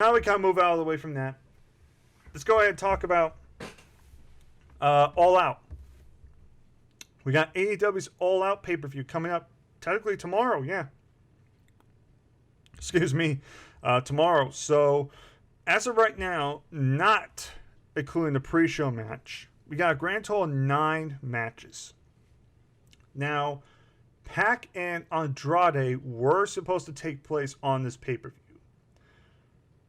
Now we kind of move out of the way from that. Let's go ahead and talk about All Out. We got AEW's All Out pay-per-view coming up technically tomorrow, yeah. Excuse me, tomorrow. So, as of right now, not including the pre-show match, we got a grand total of 9 matches. Now, Pac and Andrade were supposed to take place on this pay-per-view.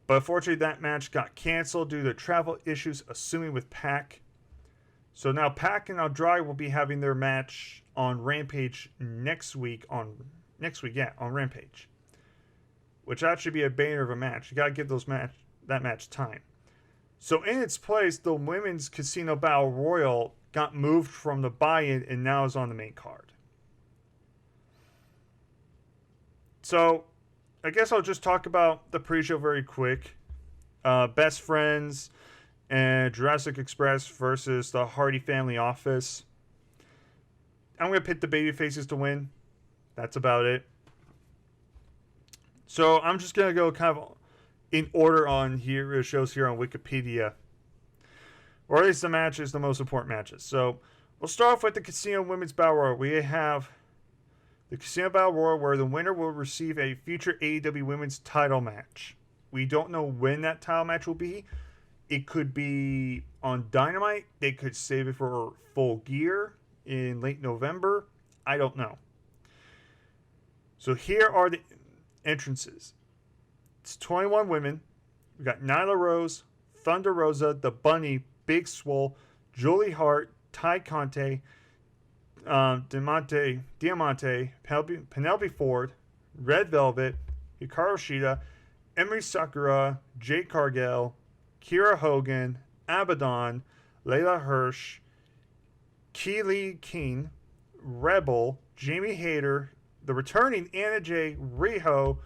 But unfortunately, that match got canceled due to travel issues, assuming with Pac. So now Pac and Andrade will be having their match on Rampage next week. On Rampage. Which that should be a banger of a match. You gotta give that match time. So in its place, the Women's Casino Battle Royal got moved from the buy-in and now is on the main card. So, I guess I'll just talk about the pre-show very quick. Best Friends and Jurassic Express versus the Hardy Family Office. I'm going to pick the babyfaces to win. That's about it. So, I'm just going to go kind of in order on here. It shows here on Wikipedia. Or at least the matches, the most important matches. So, we'll start off with the Casino Women's Battle Royal. We have the Casino Battle Royal, where the winner will receive a future AEW Women's title match. We don't know when that title match will be. It could be on Dynamite. They could save it for Full Gear in late November. I don't know. So here are the entrances. It's 21 women. We got Nyla Rose, Thunder Rosa, The Bunny, Big Swole, Julie Hart, Ty Conte, Diamante, Penelope Ford, Red Velvet, Hikaru Shida, Emery Sakura, Jade Cargill, Kira Hogan, Abaddon, Layla Hirsch, Keely King, Rebel, Jamie Hayter, the returning Anna Jay, Riho,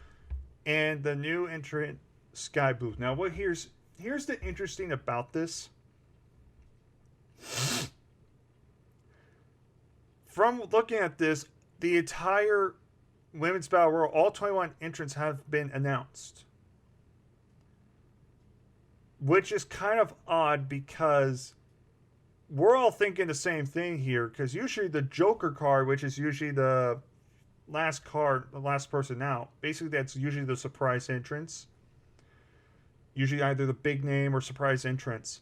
and the new entrant Sky Blue. Now, here's the interesting about this. From looking at this, the entire Women's Battle Royal, all 21 entrants have been announced. Which is kind of odd because we're all thinking the same thing here. Because usually the Joker card, which is usually the last card, the last person out, basically that's usually the surprise entrance. Usually either the big name or surprise entrance.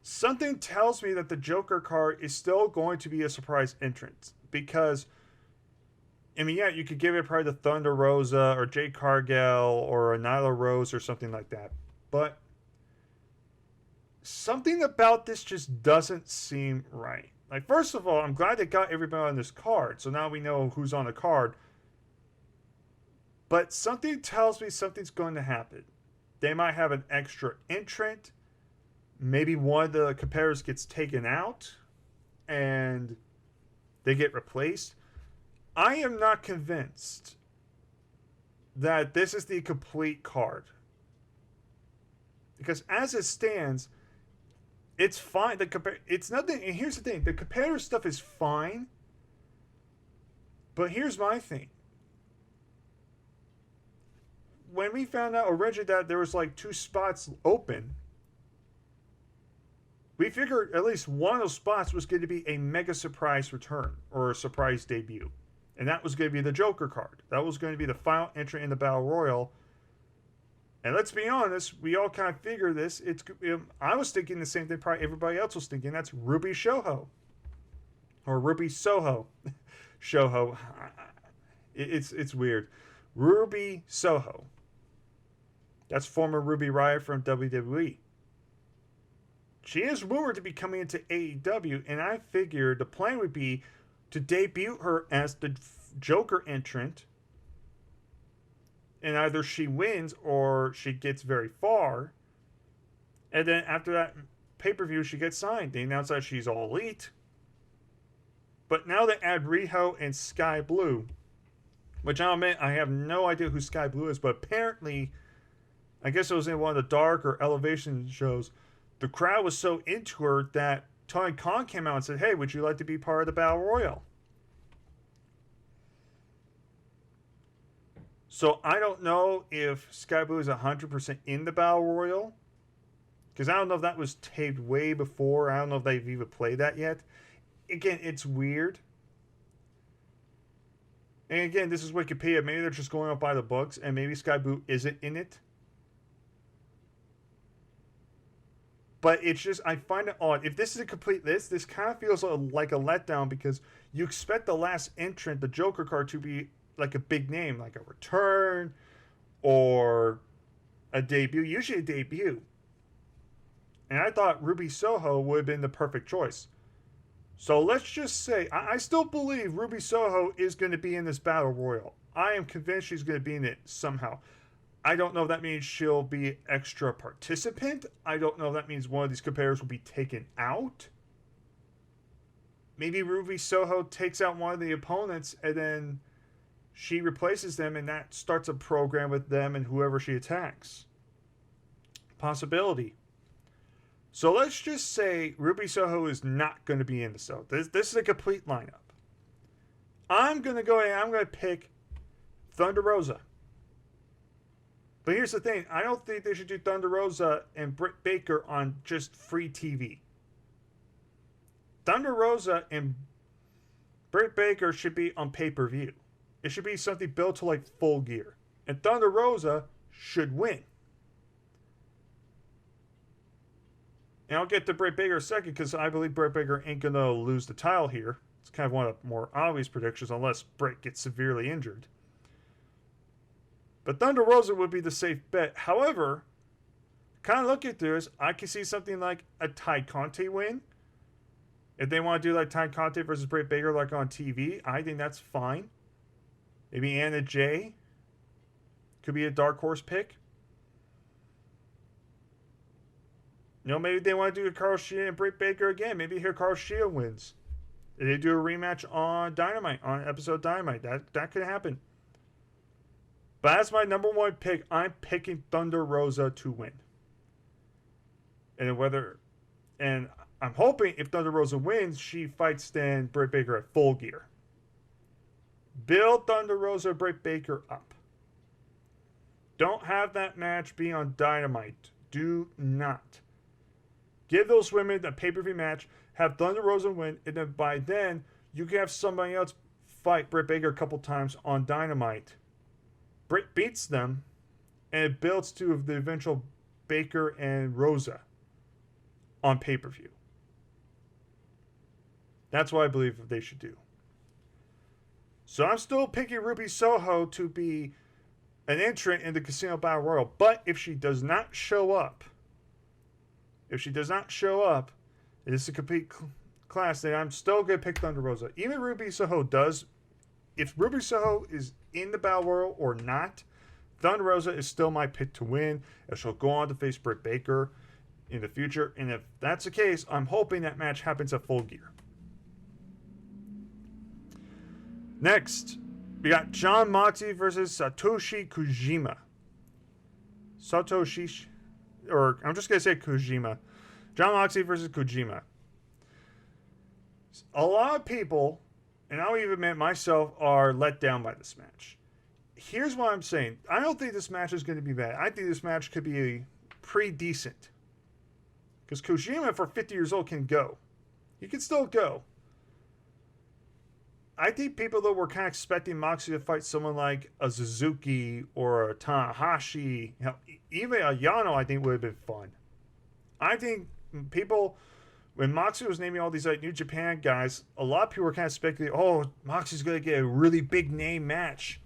Something tells me that the Joker card is still going to be a surprise entrance. Because, I mean, yeah, you could give it probably to Thunder Rosa or Jade Cargill or a Nyla Rose or something like that. But something about this just doesn't seem right. Like, first of all, I'm glad they got everybody on this card. So now we know who's on the card. But something tells me something's going to happen. They might have an extra entrant. Maybe one of the competitors gets taken out and they get replaced. I am not convinced that this is the complete card. Because as it stands, it's fine. It's nothing. And here's the thing. The competitor stuff is fine. But here's my thing. When we found out originally that there was like 2 spots open, we figured at least one of those spots was going to be a mega surprise return or a surprise debut. And that was going to be the Joker card. That was going to be the final entry in the Battle Royal. And let's be honest, we all kind of figure this. I was thinking the same thing probably everybody else was thinking. That's Ruby Soho. Or Ruby Soho. Soho. It's weird. Ruby Soho. That's former Ruby Riott from WWE. She is rumored to be coming into AEW, and I figured the plan would be to debut her as the Joker entrant, and either she wins or she gets very far, and then after that pay-per-view she gets signed. They announce that she's all elite, but now they add Riho and Sky Blue, which I'll admit I have no idea who Sky Blue is, but apparently, I guess it was in one of the Dark or Elevation shows, the crowd was so into her that Tony Khan came out and said, hey, would you like to be part of the Battle Royal? So I don't know if Sky Blue is 100% in the Battle Royal. Because I don't know if that was taped way before. I don't know if they've even played that yet. Again, it's weird. And again, this is Wikipedia. Maybe they're just going up by the books, and maybe Sky Blue isn't in it. But it's just, I find it odd. If this is a complete list, this kind of feels like a letdown because you expect the last entrant, the Joker card, to be like a big name, like a return or a debut. Usually a debut. And I thought Ruby Soho would have been the perfect choice. So let's just say, I still believe Ruby Soho is going to be in this Battle Royal. I am convinced she's going to be in it somehow. I don't know if that means she'll be extra participant. I don't know if that means one of these competitors will be taken out. Maybe Ruby Soho takes out one of the opponents and then she replaces them and that starts a program with them and whoever she attacks. Possibility. So let's just say Ruby Soho is not going to be in the show. This is a complete lineup. I'm going to go ahead and I'm going to pick Thunder Rosa. But here's the thing. I don't think they should do Thunder Rosa and Britt Baker on just free TV. Thunder Rosa and Britt Baker should be on pay-per-view. It should be something built to like Full Gear. And Thunder Rosa should win. And I'll get to Britt Baker in a second because I believe Britt Baker ain't going to lose the title here. It's kind of one of the more obvious predictions unless Britt gets severely injured. But Thunder Rosa would be the safe bet. However, kind of looking through this, I can see something like a Ty Conte win. If they want to do like Ty Conte versus Britt Baker like on TV, I think that's fine. Maybe Anna Jay could be a dark horse pick. You know, maybe they want to do a Carl Shea and Britt Baker again. Maybe here Carl Shea wins. If they do a rematch on Dynamite, on episode Dynamite. That could happen. But as my number one pick, I'm picking Thunder Rosa to win. And I'm hoping if Thunder Rosa wins, she fights then Britt Baker at Full Gear. Build Thunder Rosa, Britt Baker up. Don't have that match be on Dynamite. Do not. Give those women a pay-per-view match. Have Thunder Rosa win. And then by then, you can have somebody else fight Britt Baker a couple times on Dynamite. Britt beats them, and it builds to the eventual Baker and Rosa on pay-per-view. That's what I believe they should do. So I'm still picking Ruby Soho to be an entrant in the Casino Battle Royal. But if she does not show up, it is a complete class that I'm still going to pick Thunder Rosa. Even Ruby Soho does. If Ruby Soho is in the Battle Royal or not, Thunder Rosa is still my pick to win. And she'll go on to face Britt Baker in the future. And if that's the case, I'm hoping that match happens at Full Gear. Next, we got Jon Moxley versus Satoshi Kojima. I'm just going to say Kojima. Jon Moxley versus Kojima. A lot of people, and I'll even admit myself, are let down by this match. Here's what I'm saying. I don't think this match is going to be bad. I think this match could be pretty decent. Because Kojima, for 50 years old, can go. He can still go. I think people that were kind of expecting Moxley to fight someone like a Suzuki or a Tanahashi, even a Yano, I think would have been fun. I think people, when Moxley was naming all these like New Japan guys, a lot of people were kind of speculating, oh, Moxley's going to get a really big name match.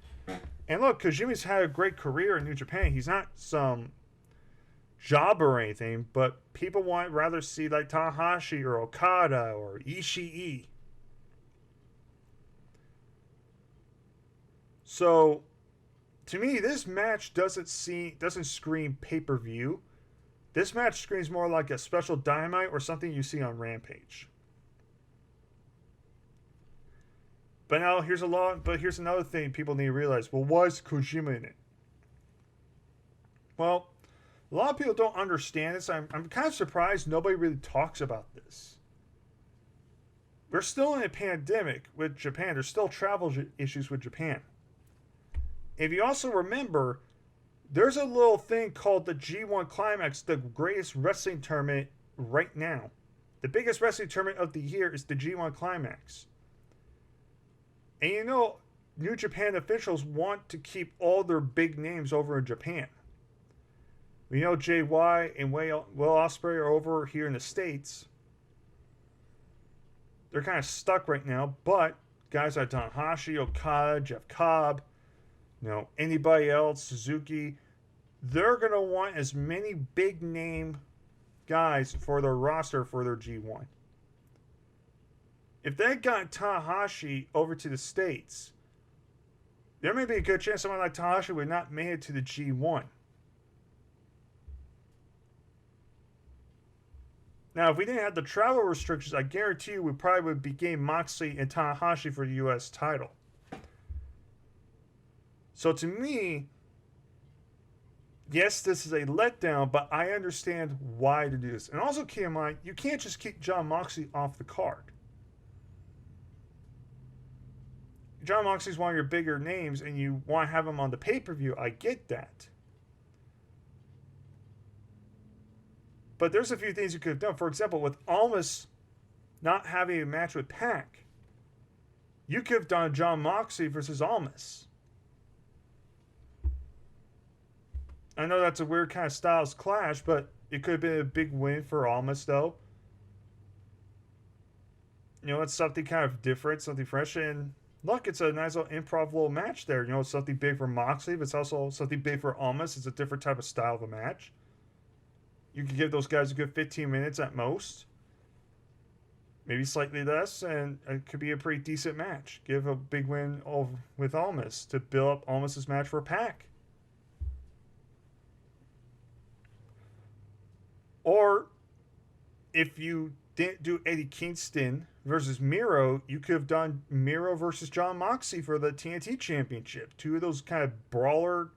And look, Kojima's had a great career in New Japan. He's not some jobber or anything, but people want rather see like Tanahashi or Okada or Ishii. So, to me, this match doesn't scream pay-per-view. This match screams more like a special Dynamite or something you see on Rampage. But now here's another thing people need to realize. Well, why is Kojima in it? Well, a lot of people don't understand this. I'm kind of surprised nobody really talks about this. We're still in a pandemic with Japan. There's still travel issues with Japan. If you also remember, there's a little thing called the G1 Climax, the greatest wrestling tournament right now. The biggest wrestling tournament of the year is the G1 Climax. And you know, New Japan officials want to keep all their big names over in Japan. We know JY and Will Ospreay are over here in the States. They're kind of stuck right now, but guys like Tanahashi, Okada, Jeff Cobb, anybody else, Suzuki, they're going to want as many big name guys for their roster for their G1. If they got Tanahashi over to the States, there may be a good chance someone like Tanahashi would not make it to the G1. Now, if we didn't have the travel restrictions, I guarantee you we probably would be getting Moxie and Tanahashi for the U.S. title. So to me, yes, this is a letdown, but I understand why to do this. And also keep in mind, you can't just keep Jon Moxley off the card. Jon Moxley's one of your bigger names, and you want to have him on the pay-per-view. I get that. But there's a few things you could have done. For example, with Almas not having a match with Pac, you could have done Jon Moxley versus Almas. I know that's a weird kind of styles clash, but it could have been a big win for Almas, though. It's something kind of different, something fresh. And look, it's a nice little improv little match there. It's something big for Moxley, but it's also something big for Almas. It's a different type of style of a match. You could give those guys a good 15 minutes at most. Maybe slightly less, and it could be a pretty decent match. Give a big win with Almas to build up Almas' match for Pac. Or, if you didn't do Eddie Kingston versus Miro, you could have done Miro versus Jon Moxley for the TNT Championship. Two of those kind of brawler,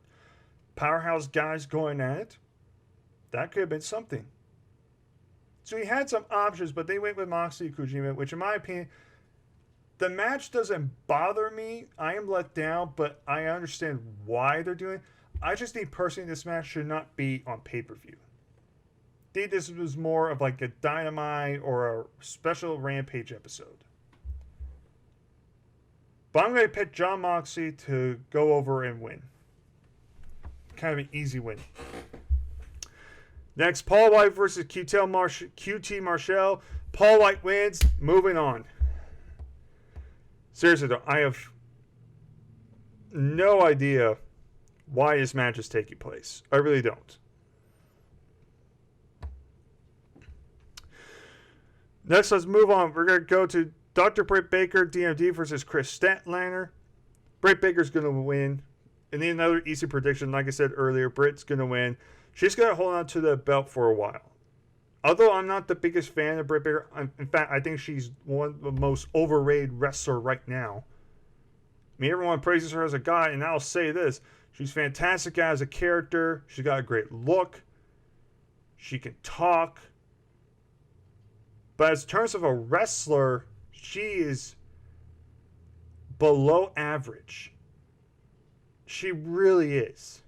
powerhouse guys going at it. That could have been something. So he had some options, but they went with Moxley and Kojima, which in my opinion, the match doesn't bother me. I am let down, but I understand why they're doing it. I just think personally this match should not be on pay-per-view. I think this was more of like a Dynamite or a special Rampage episode. But I'm going to pick Jon Moxley to go over and win. Kind of an easy win. Next, Paul White versus QT Marshall. Paul White wins. Moving on. Seriously, though, I have no idea why this match is taking place. I really don't. Next, let's move on. We're going to go to Dr. Britt Baker, DMD versus Chris Statliner. Britt Baker's going to win. And then another easy prediction. Like I said earlier, Britt's going to win. She's going to hold on to the belt for a while. Although I'm not the biggest fan of Britt Baker. In fact, I think she's one of the most overrated wrestlers right now. I mean, everyone praises her as a guy, and I'll say this. She's fantastic as a character. She's got a great look. She can talk. But as terms of a wrestler, she is below average. She really is.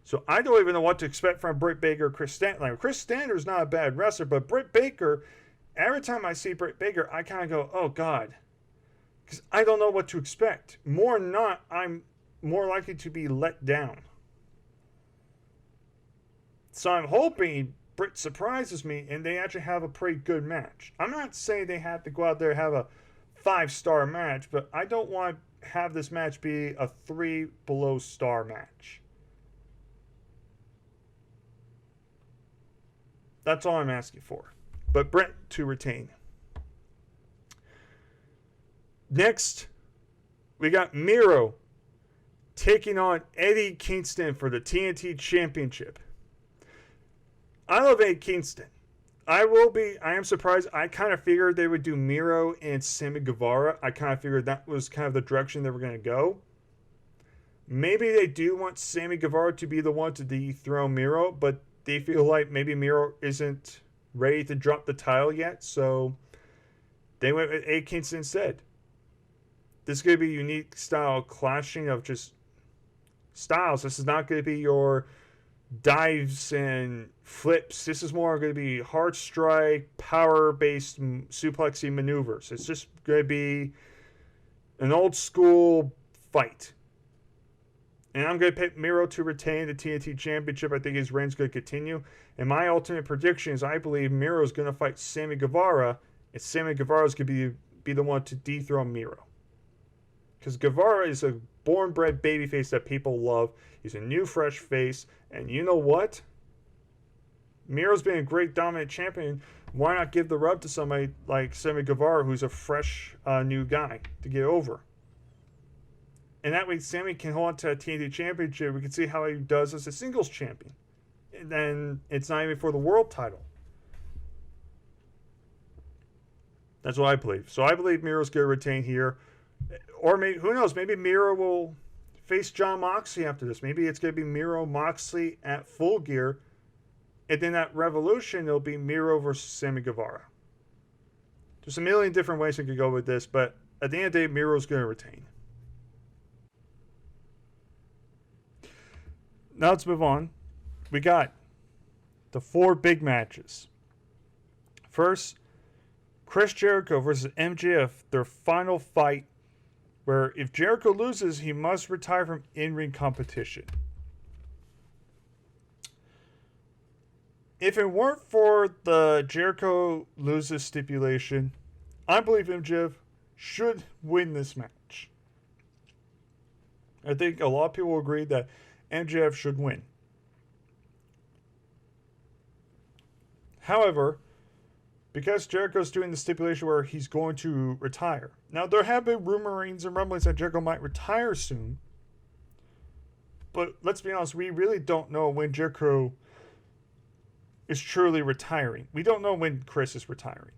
So I don't even know what to expect from Britt Baker or Chris Statlander. Chris Statlander is not a bad wrestler, but Britt Baker, every time I see Britt Baker, I kind of go, oh, God. Because I don't know what to expect. More than not, I'm more likely to be let down. So I'm hoping Britt surprises me and they actually have a pretty good match. I'm not saying they have to go out there and have a 5-star match, but I don't want to have this match be a 3 below star match. That's all I'm asking for. But Brett to retain. Next, we got Miro taking on Eddie Kingston for the TNT Championship. I love Eddie Kingston. I am surprised. I kind of figured they would do Miro and Sammy Guevara. I kind of figured that was kind of the direction they were going to go. Maybe they do want Sammy Guevara to be the one to dethrone Miro, but they feel like maybe Miro isn't ready to drop the title yet, so they went with Eddie Kingston instead. This is going to be a unique style clashing of just styles. This is not going to be your dives and flips. This is more going to be hard strike, power-based suplexing maneuvers. It's just going to be an old school fight. And I'm going to pick Miro to retain the TNT Championship. I think his reign's going to continue. And my ultimate prediction is I believe Miro is going to fight Sammy Guevara. And Sammy Guevara is going to be the one to dethrone Miro. Because Guevara is a born-bred babyface that people love. He's a new, fresh face. And you know what? Miro's been a great dominant champion. Why not give the rub to somebody like Sammy Guevara, who's a fresh new guy, to get over? And that way Sammy can hold on to a TNT Championship. We can see how he does as a singles champion. And then it's not even for the world title. That's what I believe. So I believe Miro's going to retain here. Or maybe, who knows, maybe Miro will face John Moxley after this. Maybe it's going to be Miro Moxley at Full Gear. And then at Revolution, it'll be Miro versus Sammy Guevara. There's a million different ways you could go with this, but at the end of the day, Miro's going to retain. Now let's move on. We got the 4 big matches. First, Chris Jericho versus MJF, their final fight, where if Jericho loses, he must retire from in-ring competition. If it weren't for the Jericho loses stipulation, I believe MJF should win this match. I think a lot of people agree that MJF should win. However, because Jericho's doing the stipulation where he's going to retire. Now, there have been rumorings and rumblings that Jericho might retire soon. But let's be honest, we really don't know when Jericho is truly retiring. We don't know when Chris is retiring.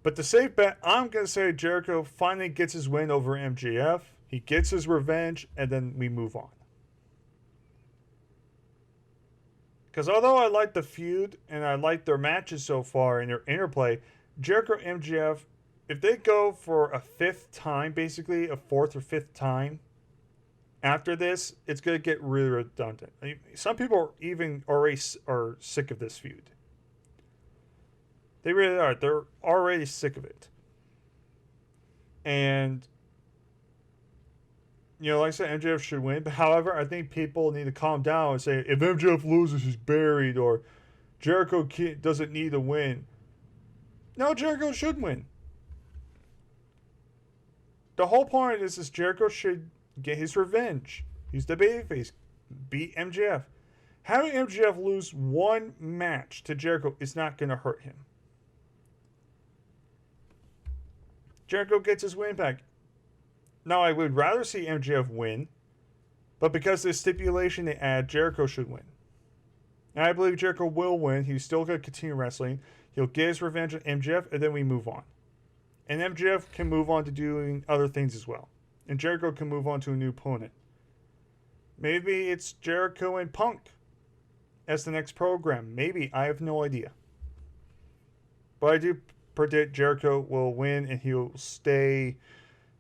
But the safe bet, I'm going to say Jericho finally gets his win over MJF. He gets his revenge, and then we move on. Because although I like the feud, and I like their matches so far and their interplay, Jericho MJF, if they go for a 5th time, basically, a 4th or 5th time, after this, it's going to get really redundant. I mean, some people are even already are sick of this feud. They really are. They're already sick of it. And, you know, like I said, MJF should win. But however, I think people need to calm down and say, if MJF loses, he's buried, or Jericho doesn't need to win. No, Jericho should win. The whole point is Jericho should get his revenge. He's the babyface. Beat MJF. Having MJF lose one match to Jericho is not going to hurt him. Jericho gets his win back. Now, I would rather see MJF win, but because of the stipulation they add, Jericho should win. And I believe Jericho will win. He's still going to continue wrestling. He'll get his revenge on MJF, and then we move on. And MJF can move on to doing other things as well. And Jericho can move on to a new opponent. Maybe it's Jericho and Punk as the next program. Maybe. I have no idea. But I do predict Jericho will win and he'll stay,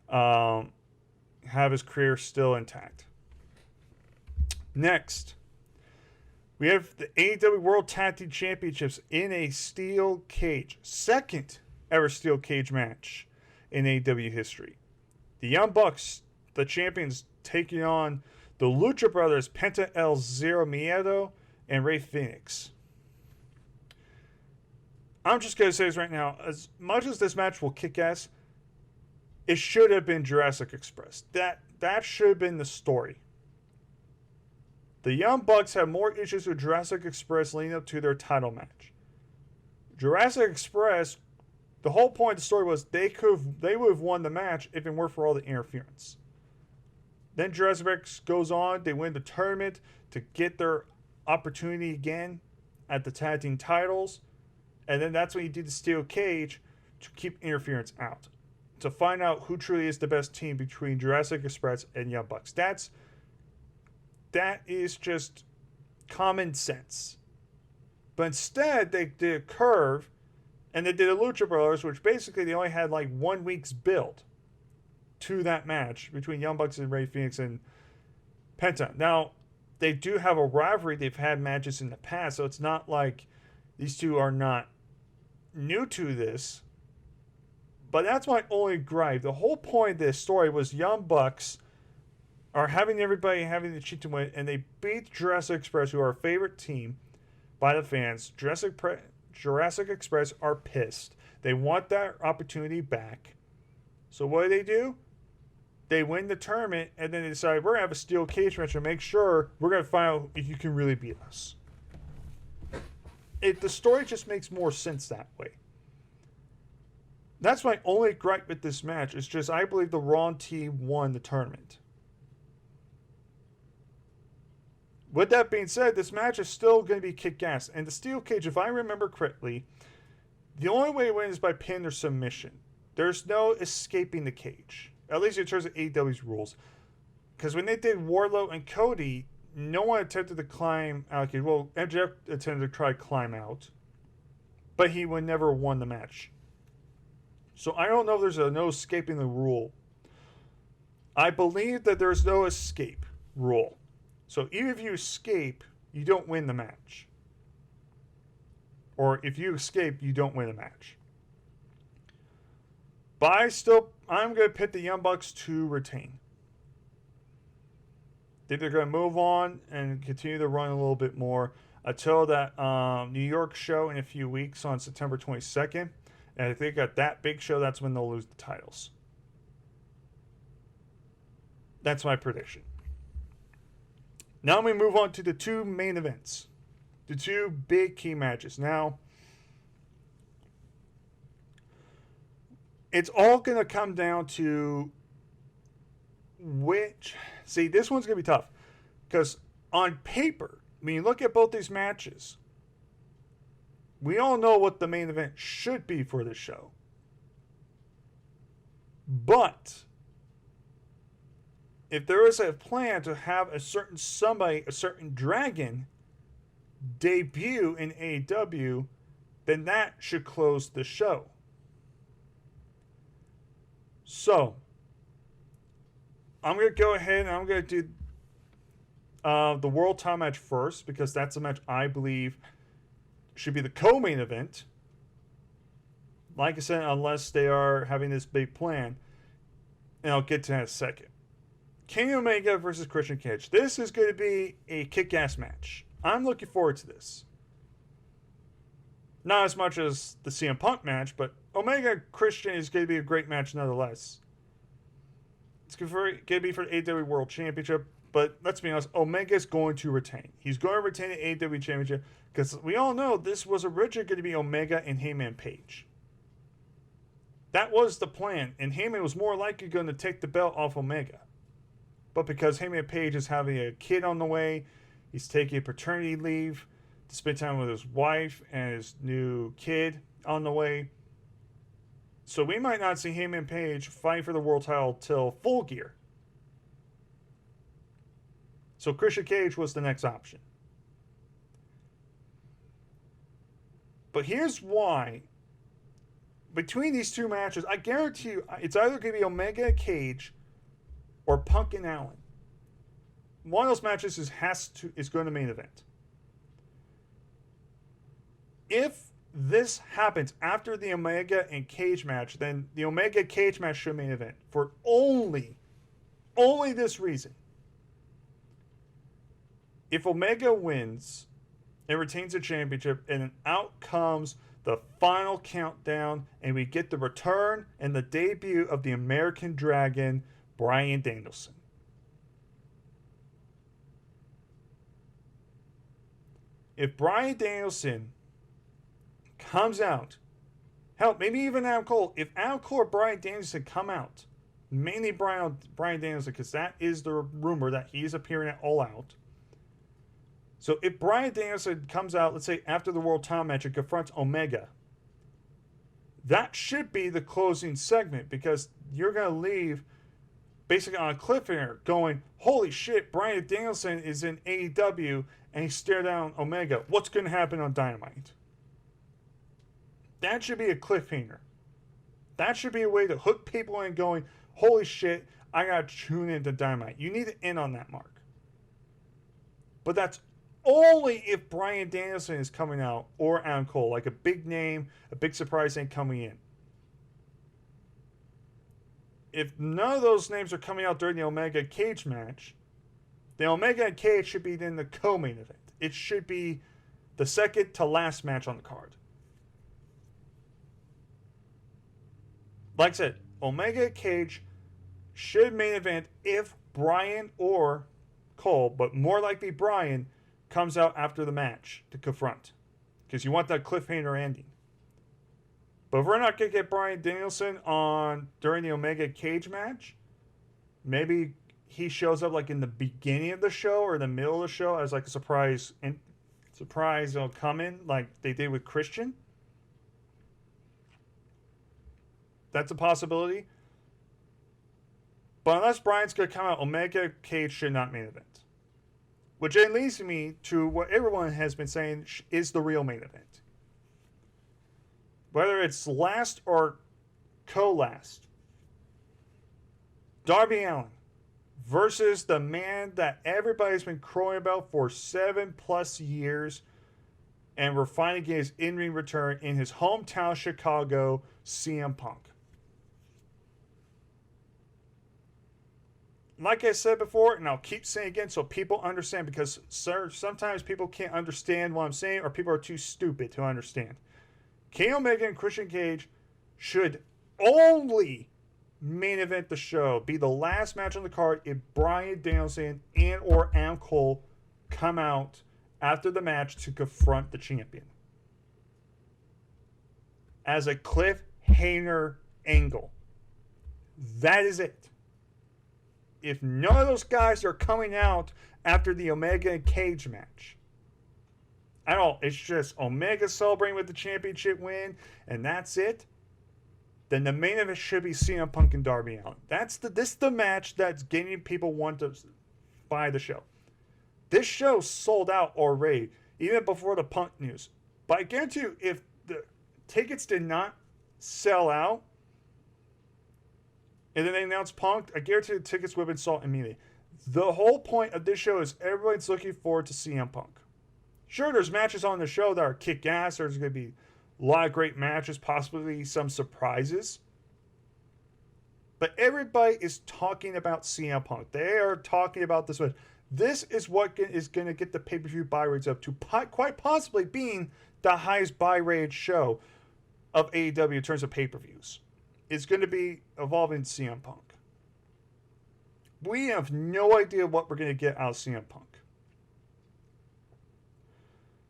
have his career still intact. Next, we have the AEW World Tag Team Championships in a steel cage. Second ever steel cage match in AEW history. The Young Bucks, the champions, taking on the Lucha Brothers, Penta El Zero Miedo, and Rey Fenix. I'm just going to say this right now. As much as this match will kick ass, it should have been Jurassic Express. That should have been the story. The Young Bucks have more issues with Jurassic Express leading up to their title match. Jurassic Express, the whole point of the story was they would have won the match if it weren't for all the interference. Then Jurassic Express goes on. They win the tournament to get their opportunity again at the tag team titles. And then that's when you do the steel cage to keep interference out. To find out who truly is the best team between Jurassic Express and Young Bucks. That is just common sense. But instead, they did a curve, and they did a Lucha Brothers, which basically they only had like 1 week's build to that match between Young Bucks and Rey Fenix and Penta. Now, they do have a rivalry. They've had matches in the past, so it's not like these two are not new to this. But that's my only gripe. The whole point of this story was Young Bucks are having the cheat to win, and they beat Jurassic Express, who are our favorite team by the fans. Jurassic Express are pissed. They want that opportunity back. So what do? They win the tournament, and then they decide, we're going to have a steel cage match and make sure we're going to find out if you can really beat us. The story just makes more sense that way. That's my only gripe with this match. It's just I believe the wrong team won the tournament. With that being said, this match is still going to be kick-ass. And the steel cage, if I remember correctly, the only way to win is by pin or submission. There's no escaping the cage. At least in terms of AEW's rules. Because when they did Wardlow and Cody, no one attempted to climb out. Well, MJF attempted to try to climb out. But he would never won the match. So I don't know if there's no escaping the rule. I believe that there's no escape rule. So even if you escape, you don't win the match. Or if you escape, you don't win the match. But I'm going to pick the Young Bucks to retain. I think they're going to move on and continue to run a little bit more until that New York show in a few weeks on September 22nd. And if they got that big show, that's when they'll lose the titles. That's my prediction. Now we move on to the two main events. The two big key matches. Now, it's all going to come down to which... See, this one's going to be tough. Because on paper, when you look at both these matches, we all know what the main event should be for this show. But if there is a plan to have a certain somebody, a certain dragon, debut in AEW, then that should close the show. So, I'm going to go ahead and I'm going to do the World Title match first, because that's a match I believe should be the co-main event. Like I said, unless they are having this big plan. And I'll get to that in a second. Kenny Omega versus Christian Cage. This is going to be a kick-ass match. I'm looking forward to this. Not as much as the CM Punk match, but Omega Christian is going to be a great match nonetheless. It's going to be for the AEW World Championship, but let's be honest, Omega is going to retain. He's going to retain the AEW Championship because we all know this was originally going to be Omega and Heyman Page. That was the plan, and Heyman was more likely going to take the belt off Omega. But because Heyman Page is having a kid on the way, he's taking a paternity leave to spend time with his wife and his new kid on the way. So we might not see Heyman Page fight for the world title till Full Gear. So Christian Cage was the next option. But here's why. Between these two matches, I guarantee you, it's either going to be Omega and Cage or Punk and Allen. One of those matches is going to main event. If this happens after the Omega and Cage match, then the Omega Cage match should main event for only this reason. If Omega wins and retains the championship, and then out comes the final countdown, and we get the return and the debut of the American Dragon, Bryan Danielson. If Bryan Danielson comes out, hell, maybe even Adam Cole, if Adam Cole or Bryan Danielson come out, mainly Bryan Danielson, because that is the rumor that he's appearing at All Out. So if Bryan Danielson comes out, let's say after the World Title match and confronts Omega, that should be the closing segment, because you're going to leave basically on a cliffhanger going, holy shit, Bryan Danielson is in AEW and he stared down Omega. What's going to happen on Dynamite? That should be a cliffhanger. That should be a way to hook people in going, holy shit, I gotta tune into Dynamite. You need to end on that mark. But that's only if Bryan Danielson is coming out or Adam Cole, like a big name, a big surprise name coming in. If none of those names are coming out during the Omega Cage match, the Omega Cage should be in the co-main event. It should be the second to last match on the card. Like I said, Omega Cage should main event if Bryan or Cole, but more likely Bryan, comes out after the match to confront. Because you want that cliffhanger ending. But if we're not going to get Bryan Danielson on during the Omega Cage match, maybe he shows up like in the beginning of the show or the middle of the show as like a surprise come in like they did with Christian. That's a possibility. But unless Bryan's going to come out, Omega Cage should not main event. Which then leads me to what everyone has been saying is the real main event. Whether it's last or co-last. Darby Allin versus the man that everybody's been crowing about for 7+ years. And we're finally getting his in-ring return in his hometown, Chicago, CM Punk. Like I said before, and I'll keep saying again so people understand, because sometimes people can't understand what I'm saying, or people are too stupid to understand. Kenny Omega and Christian Cage should only main event the show, be the last match on the card if Bryan Danielson and or Adam Cole come out after the match to confront the champion. As a cliffhanger angle. That is it. If none of those guys are coming out after the Omega and Cage match at all, it's just Omega celebrating with the championship win, and that's it, then the main event should be CM Punk and Darby Allin. This is the match that's getting people want to buy the show. This show sold out already, even before the Punk news. But I guarantee you, if the tickets did not sell out, and then they announced Punk, I guarantee the tickets would have been sold immediately. The whole point of this show is everyone's looking forward to CM Punk. Sure, there's matches on the show that are kick-ass. There's going to be a lot of great matches, possibly some surprises. But everybody is talking about CM Punk. They are talking about this match. This is what is going to get the pay-per-view buy rates up to quite possibly being the highest buy rate show of AEW in terms of pay-per-views. It's going to be evolving CM Punk. We have no idea what we're going to get out of CM Punk.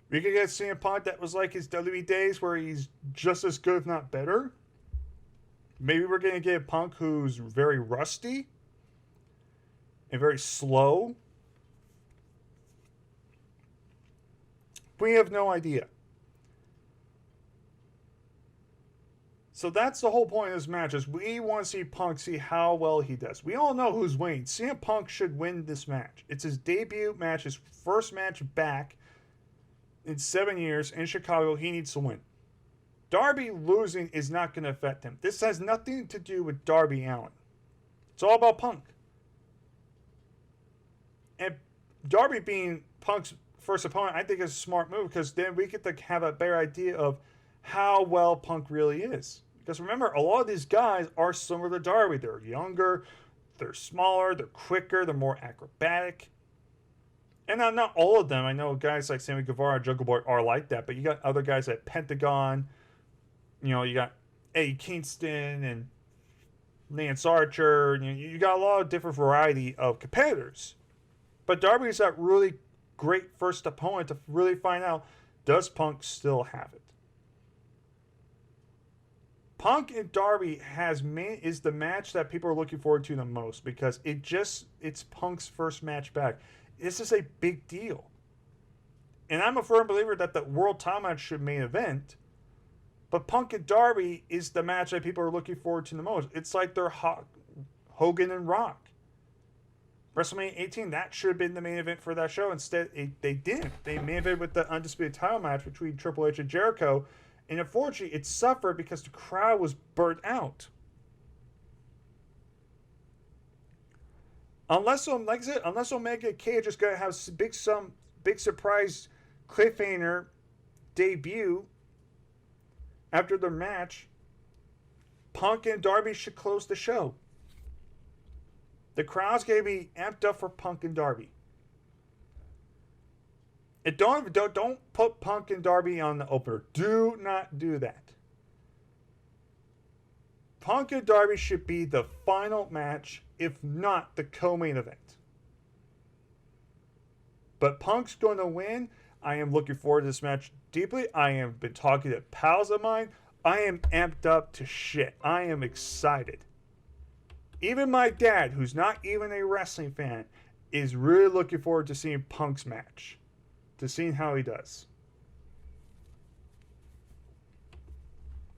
We could get CM Punk that was like his WWE days where he's just as good, if not better. Maybe we're going to get Punk who's very rusty and very slow. We have no idea. So that's the whole point of this match, is we want to see Punk, see how well he does. We all know who's winning. CM Punk should win this match. It's his debut match, his first match back in 7 years in Chicago. He needs to win. Darby losing is not going to affect him. This has nothing to do with Darby Allin. It's all about Punk. And Darby being Punk's first opponent, I think is a smart move, because then we get to have a better idea of how well Punk really is. Because remember, a lot of these guys are similar to Darby. They're younger, they're smaller, they're quicker, they're more acrobatic. And not all of them. I know guys like Sammy Guevara and Jungle Boy are like that, but you got other guys like Pentagon. You know, you got Eddie Kingston and Lance Archer. You got a lot of different variety of competitors. But Darby's that really great first opponent to really find out, does Punk still have it? Punk and Darby is the match that people are looking forward to the most, because it's Punk's first match back. This is a big deal. And I'm a firm believer that the World Title match should main event, but Punk and Darby is the match that people are looking forward to the most. It's like they're Hogan and Rock. WrestleMania 18, that should have been the main event for that show. Instead, they didn't. They main evented with the undisputed title match between Triple H and Jericho. And unfortunately, it suffered because the crowd was burnt out. Like I said, unless Omega and Cage just gonna have big surprise cliffhanger debut after their match, Punk and Darby should close the show. The crowd's gonna be amped up for Punk and Darby. And don't put Punk and Darby on the opener. Do not do that. Punk and Darby should be the final match, if not the co-main event. But Punk's going to win. I am looking forward to this match deeply. I have been talking to pals of mine. I am amped up to shit. I am excited. Even my dad, who's not even a wrestling fan, is really looking forward to seeing Punk's match. To seeing how he does.